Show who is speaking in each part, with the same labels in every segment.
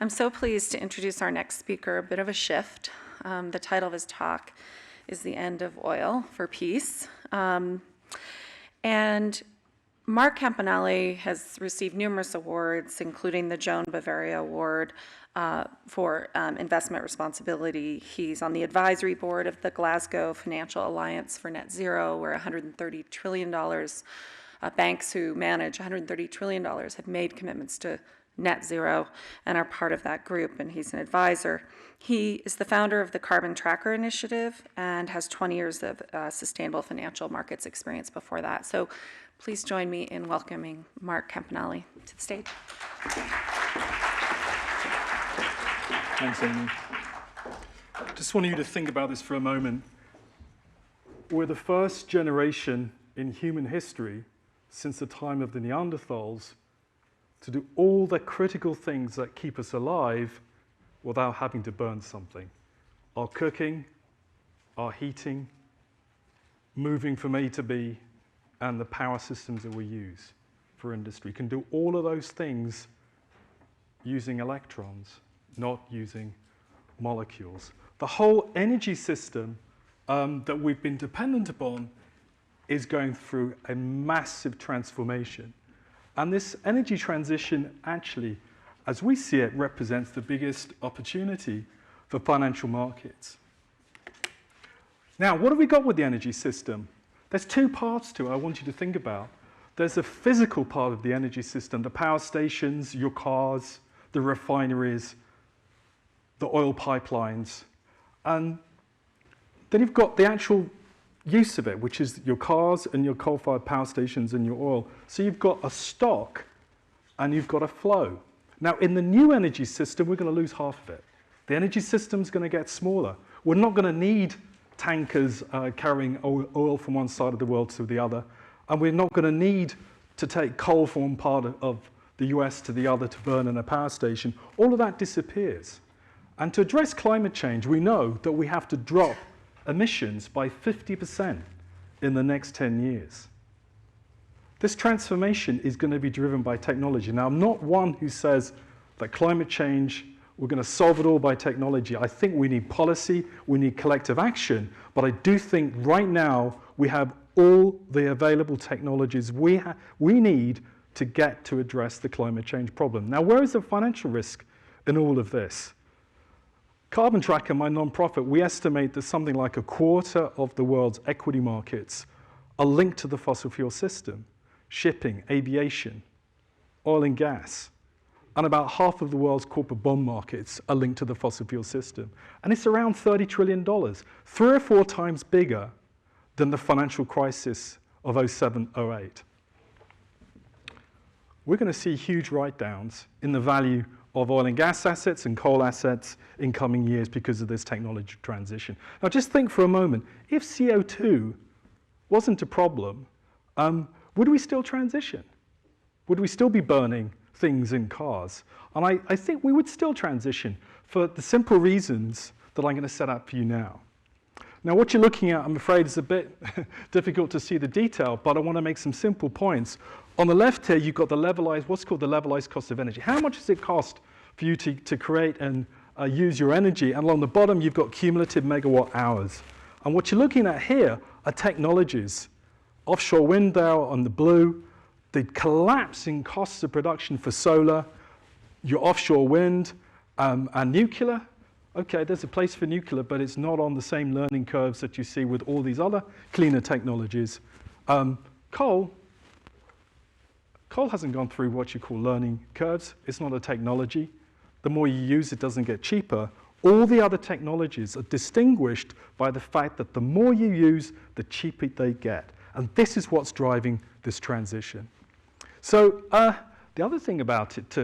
Speaker 1: I'm so pleased to introduce our next speaker, a bit of a shift. The title of his talk is The End of Oil for Peace. And Mark Campanale has received numerous awards, including the Joan Bavaria Award for investment responsibility. He's on the advisory board of the Glasgow Financial Alliance for Net Zero, where $130 trillion, banks who manage $130 trillion have made commitments to net zero and are part of that group, and he's an advisor. He is the founder of the Carbon Tracker Initiative and has 20 years of sustainable financial markets experience before that. So please join me in welcoming Mark Campanale to the stage.
Speaker 2: Thanks, Amy. Just want you to think about this for a moment. We're the first generation in human history since the time of the Neanderthals to do all the critical things that keep us alive without having to burn something. Our cooking, our heating, moving from A to B, and the power systems that we use for industry. Can do all of those things using electrons, not using molecules. The whole energy system that we've been dependent upon is going through a massive transformation. And this energy transition actually, as we see it, represents the biggest opportunity for financial markets. Now, what have we got with the energy system? There's two parts to it I want you to think about. There's a physical part of the energy system, the power stations, your cars, the refineries, the oil pipelines. And then you've got the actual use of it, which is your cars and your coal-fired power stations and your oil. So you've got a stock and you've got a flow. Now, in the new energy system, we're going to lose half of it. The energy system's going to get smaller. We're not going to need tankers carrying oil from one side of the world to the other. And we're not going to need to take coal from one part of the US to the other to burn in a power station. All of that disappears. And to address climate change, we know that we have to drop emissions by 50% in the next 10 years. This transformation is going to be driven by technology. Now, I'm not one who says that climate change, we're going to solve it all by technology. I think we need policy, we need collective action, but I do think right now we have all the available technologies we need to get to address the climate change problem. Now, where is the financial risk in all of this? Carbon Tracker, my nonprofit, we estimate that something like a quarter of the world's equity markets are linked to the fossil fuel system. Shipping, aviation, oil and gas, and about half of the world's corporate bond markets are linked to the fossil fuel system. And it's around $30 trillion, 3 or 4 times bigger than the financial crisis of 07, 08. We're going to see huge write-downs in the value of oil and gas assets and coal assets in coming years because of this technology transition. Now just think for a moment, if CO2 wasn't a problem, would we still transition? Would we still be burning things in cars? And I think we would still transition for the simple reasons that I'm going to set out for you now. Now what you're looking at, I'm afraid, is a bit difficult to see the detail, but I want to make some simple points. On the left here, you've got the levelized, what's called the levelized cost of energy. How much does it cost for you to create and use your energy? And along the bottom, you've got cumulative megawatt hours. And what you're looking at here are technologies. Offshore wind there on the blue, the collapsing costs of production for solar, your offshore wind, and nuclear. Okay, there's a place for nuclear, but it's not on the same learning curves that you see with all these other cleaner technologies. Coal hasn't gone through what you call learning curves. It's not a technology. The more you use, it doesn't get cheaper. All the other technologies are distinguished by the fact that the more you use, the cheaper they get. And this is what's driving this transition. So the other thing about it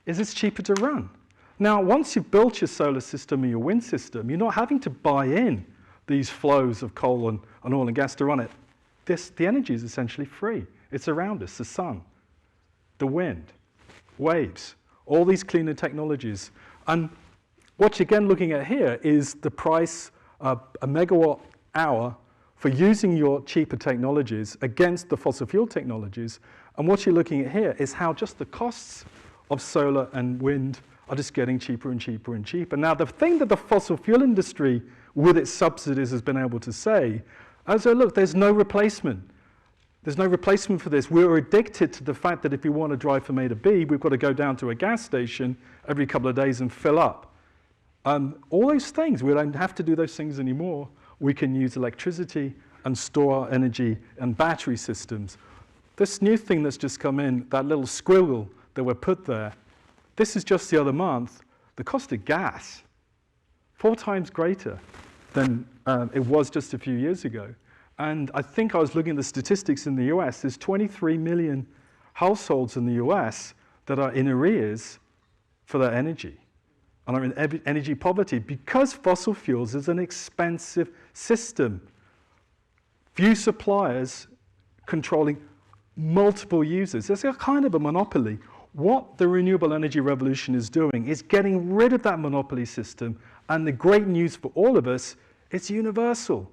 Speaker 2: is it's cheaper to run. Now, once you've built your solar system or your wind system, you're not having to buy in these flows of coal and oil and gas to run it. The energy is essentially free. It's around us, the sun, the wind, waves, all these cleaner technologies. And what you're again looking at here is the price a megawatt hour for using your cheaper technologies against the fossil fuel technologies. And what you're looking at here is how just the costs of solar and wind are just getting cheaper and cheaper and cheaper. Now, the thing that the fossil fuel industry, with its subsidies, has been able to say, is that, look, there's no replacement. There's no replacement for this. We're addicted to the fact that if we want to drive from A to B, we've got to go down to a gas station every couple of days and fill up. All those things, we don't have to do those things anymore. We can use electricity and store our energy and battery systems. This new thing that's just come in, that little squiggle that were put there, this is just the other month, the cost of gas, 4 times greater than it was just a few years ago. And I think I was looking at the statistics in the US, there's 23 million households in the US that are in arrears for their energy and are in energy poverty because fossil fuels is an expensive system. Few suppliers controlling multiple users. There's a kind of a monopoly. What the renewable energy revolution is doing is getting rid of that monopoly system, and the great news for all of us, it's universal.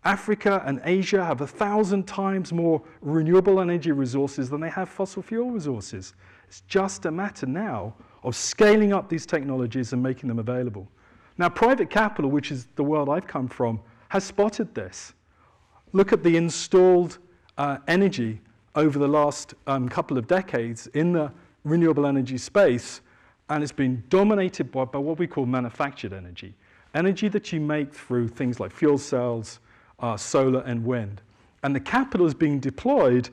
Speaker 2: Africa and Asia have 1,000 times more renewable energy resources than they have fossil fuel resources. It's just a matter now of scaling up these technologies and making them available. Now, private capital, which is the world I've come from, has spotted this. Look at the installed energy over the last couple of decades in the renewable energy space, and it's been dominated by what we call manufactured energy. Energy that you make through things like fuel cells, solar and wind. And the capital is being deployed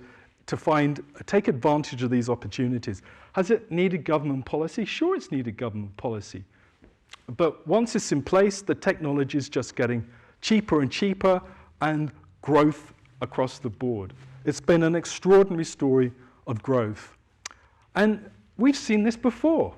Speaker 2: to take advantage of these opportunities. Has it needed government policy? Sure, it's needed government policy. But once it's in place, the technology is just getting cheaper and cheaper, and growth across the board. It's been an extraordinary story of growth. And we've seen this before.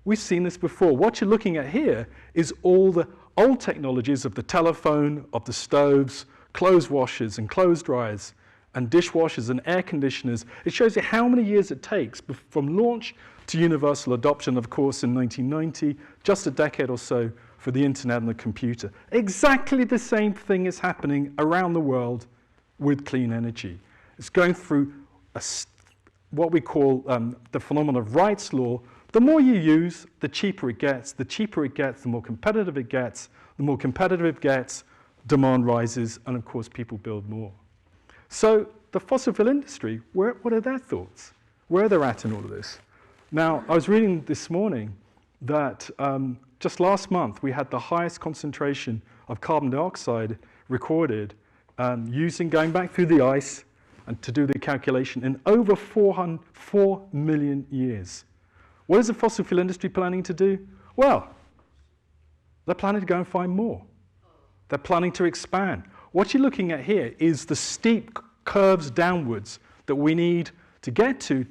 Speaker 2: We've seen this before. What you're looking at here is all the old technologies of the telephone, of the stoves, clothes washers and clothes dryers, and dishwashers and air conditioners. It shows you how many years it takes from launch to universal adoption, of course, in 1990, just a decade or so for the internet and the computer. Exactly the same thing is happening around the world with clean energy. It's going through what we call the phenomenon of Wright's law. The more you use, the cheaper it gets. The cheaper it gets, the more competitive it gets. The more competitive it gets, demand rises, and of course people build more. So the fossil fuel industry, what are their thoughts? Where are they at in all of this? Now, I was reading this morning that just last month we had the highest concentration of carbon dioxide recorded going back through the ice and to do the calculation in over 4 million years. What is the fossil fuel industry planning to do? Well, they're planning to go and find more. They're planning to expand. What you're looking at here is the steep curves downwards that we need to get to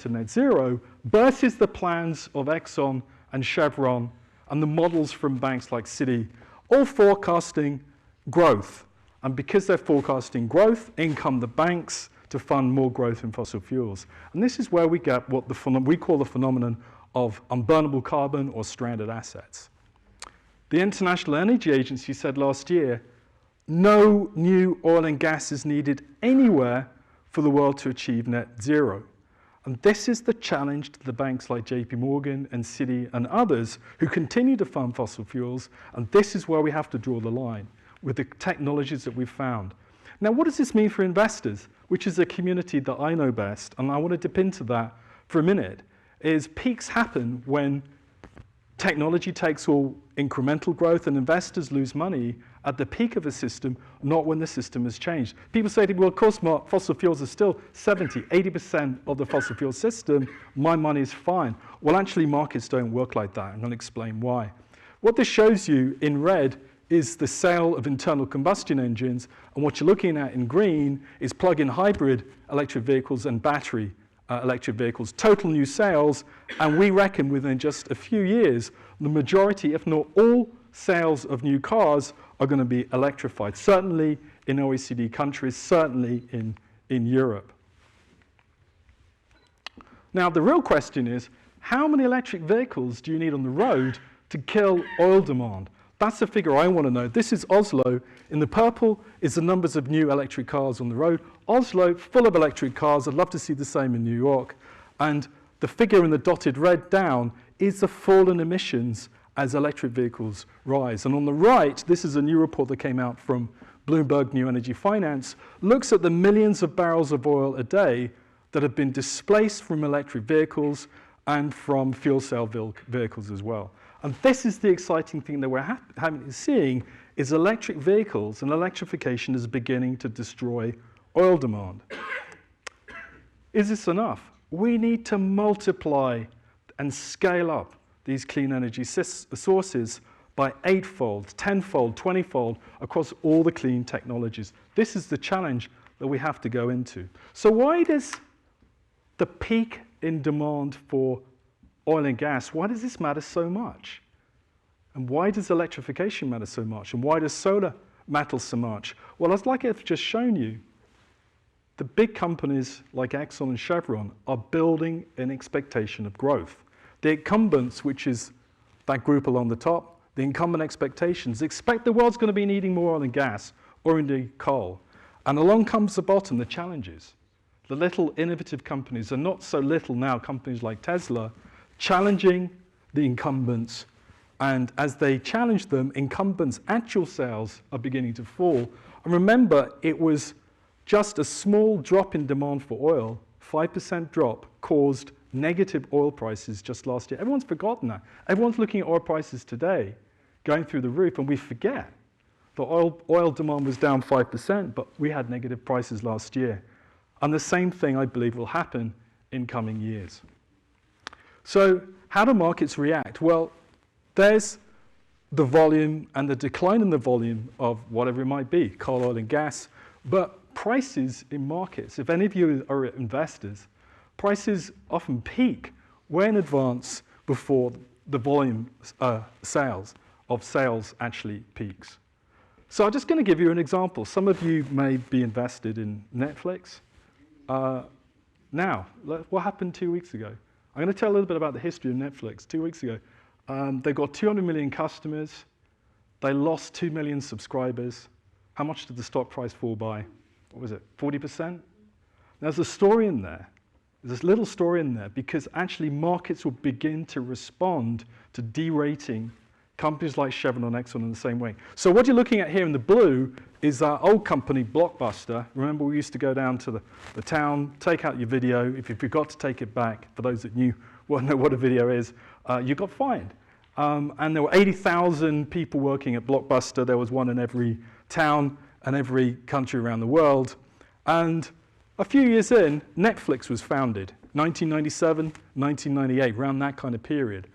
Speaker 2: net zero versus the plans of Exxon and Chevron and the models from banks like Citi, all forecasting growth. And because they're forecasting growth, in come the banks to fund more growth in fossil fuels. And this is where we get what we call the phenomenon of unburnable carbon or stranded assets. The International Energy Agency said last year, no new oil and gas is needed anywhere for the world to achieve net zero. And this is the challenge to the banks like JP Morgan and Citi and others who continue to fund fossil fuels. And this is where we have to draw the line with the technologies that we've found. Now, what does this mean for investors, which is a community that I know best, and I want to dip into that for a minute, is peaks happen when technology takes all incremental growth and investors lose money at the peak of a system, not when the system has changed. People say to me, well, of course, Mark, fossil fuels are still 80% of the fossil fuel system. My money is fine. Well, actually, markets don't work like that. I'm going to explain why. What this shows you in red is the sale of internal combustion engines, and what you're looking at in green is plug-in hybrid electric vehicles and battery electric vehicles, total new sales, and we reckon within just a few years, the majority, if not all, sales of new cars are going to be electrified, certainly in OECD countries, certainly in Europe. Now, the real question is, how many electric vehicles do you need on the road to kill oil demand? That's the figure I want to know. This is Oslo. In the purple is the numbers of new electric cars on the road. Oslo, full of electric cars. I'd love to see the same in New York. And the figure in the dotted red down is the fall in emissions as electric vehicles rise. And on the right, this is a new report that came out from Bloomberg New Energy Finance, looks at the millions of barrels of oil a day that have been displaced from electric vehicles and from fuel cell vehicles as well. And this is the exciting thing that we're seeing, is electric vehicles and electrification is beginning to destroy oil demand. Is this enough? We need to multiply and scale up these clean energy sources by 8-fold, 10-fold, 20-fold across all the clean technologies. This is the challenge that we have to go into. So why does the peak in demand for oil and gas, why does this matter so much? And why does electrification matter so much? And why does solar matter so much? Well, as like I've just shown you, the big companies like Exxon and Chevron are building in expectation of growth. The incumbents, which is that group along the top, the incumbent expectations, expect the world's going to be needing more oil and gas, or indeed coal. And along comes the bottom, the challenges. The little innovative companies, and not so little now, companies like Tesla, challenging the incumbents. And as they challenge them, incumbents' actual sales are beginning to fall. And remember, it was just a small drop in demand for oil, 5% drop, caused negative oil prices just last year. Everyone's forgotten that. Everyone's looking at oil prices today, going through the roof, and we forget that oil demand was down 5%, but we had negative prices last year. And the same thing, I believe, will happen in coming years. So how do markets react? Well, there's the volume and the decline in the volume of whatever it might be, coal, oil, and gas. But prices in markets, if any of you are investors, prices often peak way in advance before the volume sales actually peaks. So I'm just going to give you an example. Some of you may be invested in Netflix. Now, what happened 2 weeks ago? I'm going to tell a little bit about the history of Netflix. 2 weeks ago, they got 200 million customers. They lost 2 million subscribers. How much did the stock price fall by? What was it, 40%? There's a story in there. There's this little story in there because actually markets will begin to respond to derating companies like Chevron and Exxon in the same way. So what you're looking at here in the blue is our old company, Blockbuster. Remember, we used to go down to the town, take out your video. If you forgot to take it back, for those that know what a video is, you got fined. And there were 80,000 people working at Blockbuster. There was one in every town and every country around the world. And a few years in, Netflix was founded, 1997, 1998, around that kind of period.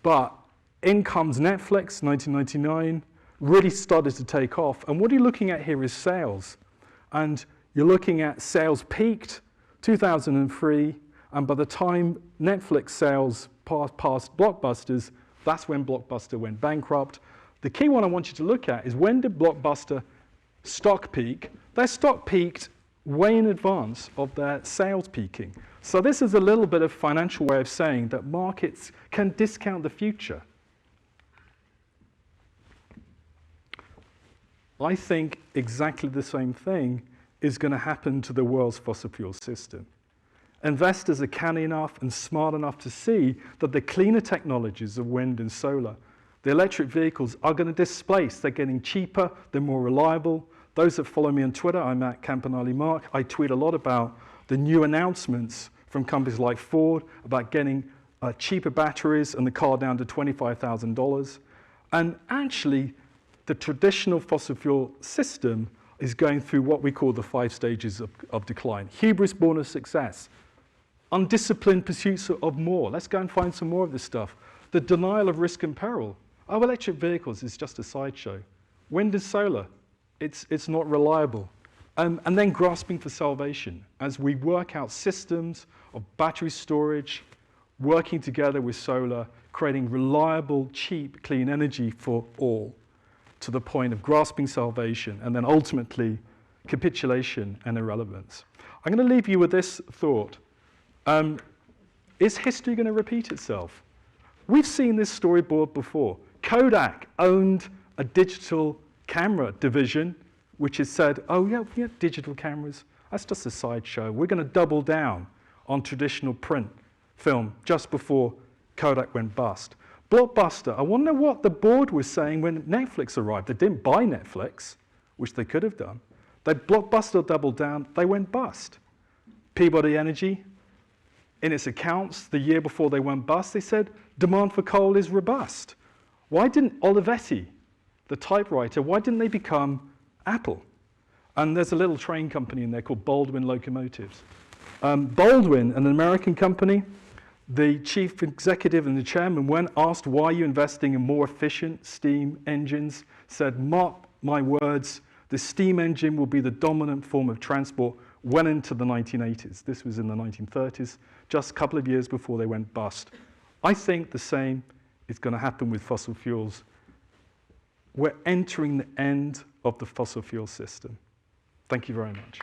Speaker 2: But in comes Netflix, 1999, really started to take off. And what you're looking at here is sales. And you're looking at sales peaked 2003, and by the time Netflix sales passed Blockbuster's, that's when Blockbuster went bankrupt. The key one I want you to look at is, when did Blockbuster stock peak? Their stock peaked way in advance of their sales peaking. So this is a little bit of financial way of saying that markets can discount the future. I think exactly the same thing is going to happen to the world's fossil fuel system. Investors are canny enough and smart enough to see that the cleaner technologies of wind and solar, the electric vehicles, are going to displace. They're getting cheaper, they're more reliable. Those that follow me on Twitter, I'm at Campanale Mark. I tweet a lot about the new announcements from companies like Ford about getting cheaper batteries and the car down to $25,000. And actually, the traditional fossil fuel system is going through what we call the 5 stages of decline. Hubris born of success. Undisciplined pursuits of more. Let's go and find some more of this stuff. The denial of risk and peril. Oh, electric vehicles is just a sideshow. Wind and solar, it's not reliable. And then grasping for salvation as we work out systems of battery storage, working together with solar, creating reliable, cheap, clean energy for all, to the point of grasping salvation, and then ultimately capitulation and irrelevance. I'm going to leave you with this thought. Is history going to repeat itself? We've seen this storyboard before. Kodak owned a digital camera division, which has said, oh yeah, digital cameras, that's just a sideshow. We're going to double down on traditional print film just before Kodak went bust. Blockbuster, I want to know what the board was saying when Netflix arrived. They didn't buy Netflix, which they could have done. Blockbuster doubled down, they went bust. Peabody Energy, in its accounts the year before they went bust, they said demand for coal is robust. Why didn't Olivetti, the typewriter, why didn't they become Apple? And there's a little train company in there called Baldwin Locomotives. Baldwin, an American company, the chief executive and the chairman, when asked why you're investing in more efficient steam engines, said, mark my words, the steam engine will be the dominant form of transport well into the 1980s. This was in the 1930s, just a couple of years before they went bust. I think the same is going to happen with fossil fuels. We're entering the end of the fossil fuel system. Thank you very much.